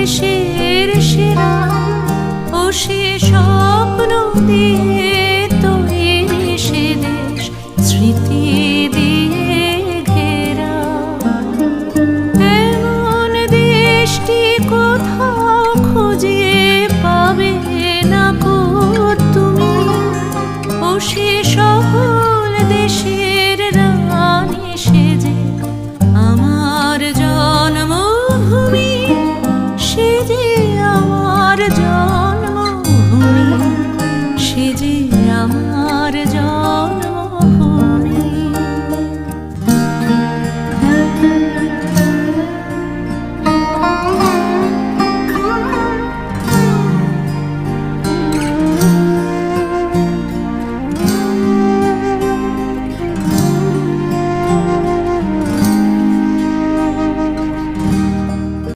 দেশের সেরা, ও সে স্বপ্ন দিয়ে তৈরি সে দেশ স্মৃতি দিয়ে ঘেরা। এমন দেশটি কোথাও খুঁজে পাবে না কো তুমি, ও সে শহর